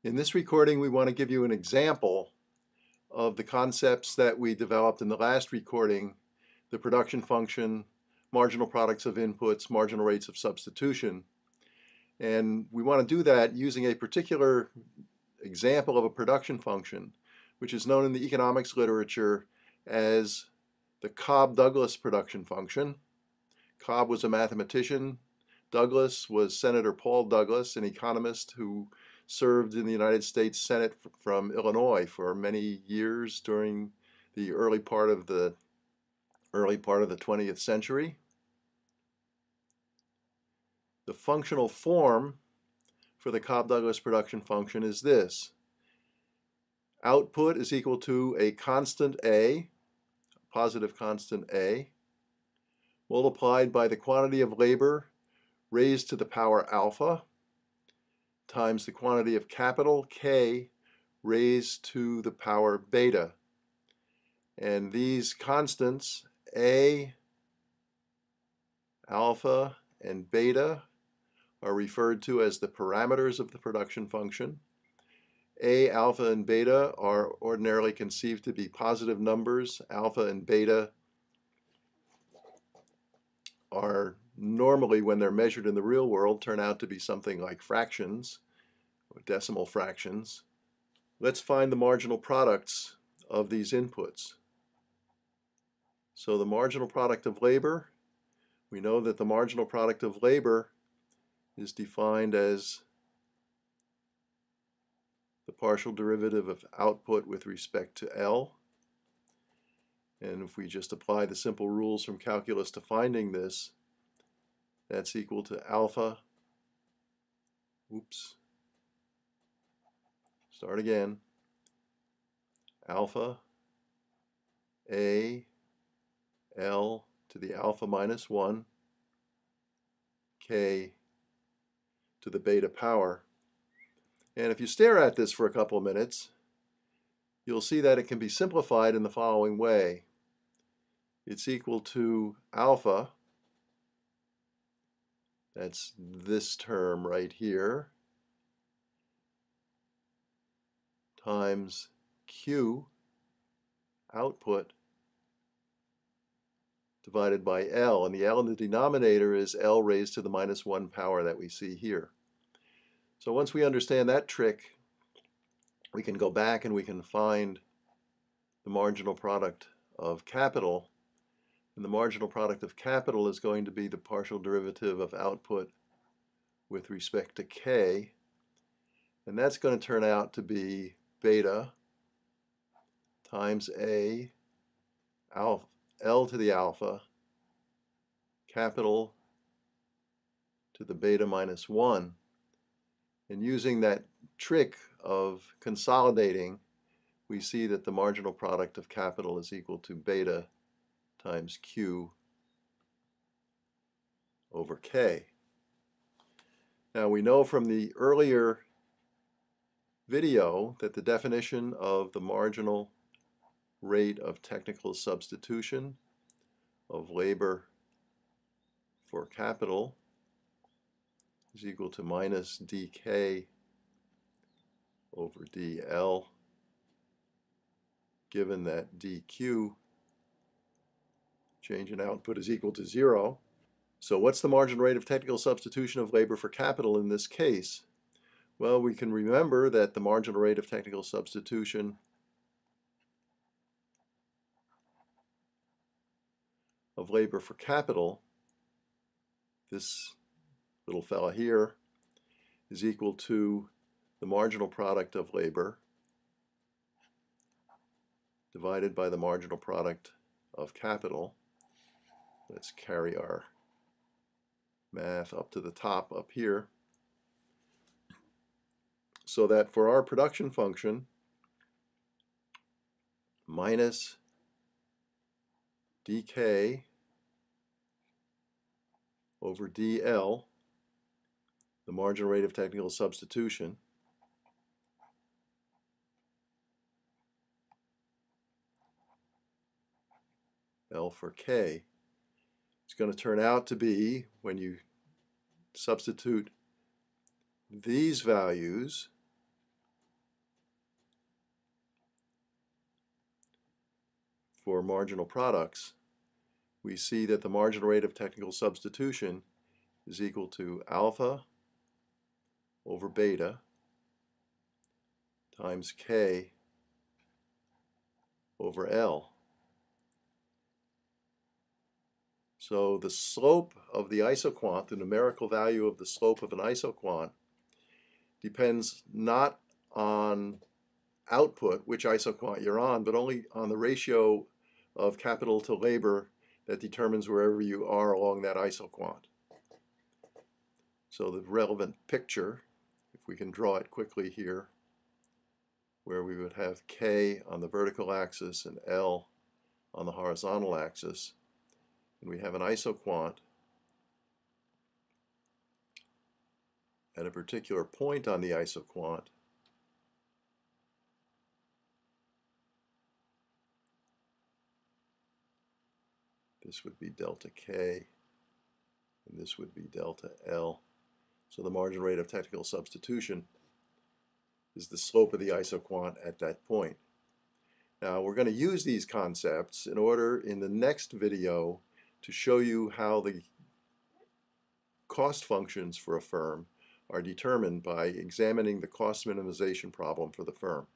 In this recording, we want to give you an example of the concepts that we developed in the last recording, the production function, marginal products of inputs, marginal rates of substitution. And we want to do that using a particular example of a production function, which is known in the economics literature as the Cobb-Douglas production function. Cobb was a mathematician. Douglas was Senator Paul Douglas, an economist who served in the United States Senate from Illinois for many years during the early part of the 20th century. The functional form for the Cobb-Douglas production function is this. Output is equal to a constant A, positive constant A, multiplied by the quantity of labor raised to the power alpha times the quantity of capital K raised to the power beta. And these constants, A, alpha, and beta, are referred to as the parameters of the production function. A, alpha, and beta are ordinarily conceived to be positive numbers. Alpha and beta are normally, when they're measured in the real world, turn out to be something like fractions, or decimal fractions. Let's find the marginal products of these inputs. So the marginal product of labor, we know that the marginal product of labor is defined as the partial derivative of output with respect to L. And if we just apply the simple rules from calculus to finding this, that's equal to alpha, start again, alpha A L to the alpha minus 1 K to the beta power. And if you stare at this for a couple of minutes, you'll see that it can be simplified in the following way. It's equal to alpha, that's this term right here, times Q, output, divided by L. And the L in the denominator is L raised to the minus 1 power that we see here. So once we understand that trick, we can go back and we can find the marginal product of capital. And the marginal product of capital is going to be the partial derivative of output with respect to K. And that's going to turn out to be beta times A, alpha, L to the alpha, capital to the beta minus 1. And using that trick of consolidating, we see that the marginal product of capital is equal to beta times Q over K. Now we know from the earlier video that the definition of the marginal rate of technical substitution of labor for capital is equal to minus dk over dl, given that dq, change in output, is equal to 0. So what's the marginal rate of technical substitution of labor for capital in this case? Well, we can remember that the marginal rate of technical substitution of labor for capital, this little fella here, is equal to the marginal product of labor divided by the marginal product of capital. Let's carry our math up to the top up here. So that for our production function, minus dk over dl, the marginal rate of technical substitution, L for K, it's going to turn out to be, when you substitute these values for marginal products, we see that the marginal rate of technical substitution is equal to alpha over beta times K over L. So the slope of the isoquant, the numerical value of the slope of an isoquant, depends not on output, which isoquant you're on, but only on the ratio of capital to labor that determines wherever you are along that isoquant. So the relevant picture, if we can draw it quickly here, where we would have K on the vertical axis and L on the horizontal axis, and we have an isoquant at a particular point on the isoquant. This would be delta K, and this would be delta L. So the marginal rate of technical substitution is the slope of the isoquant at that point. Now we're going to use these concepts in order in the next video to show you how the cost functions for a firm are determined by examining the cost minimization problem for the firm.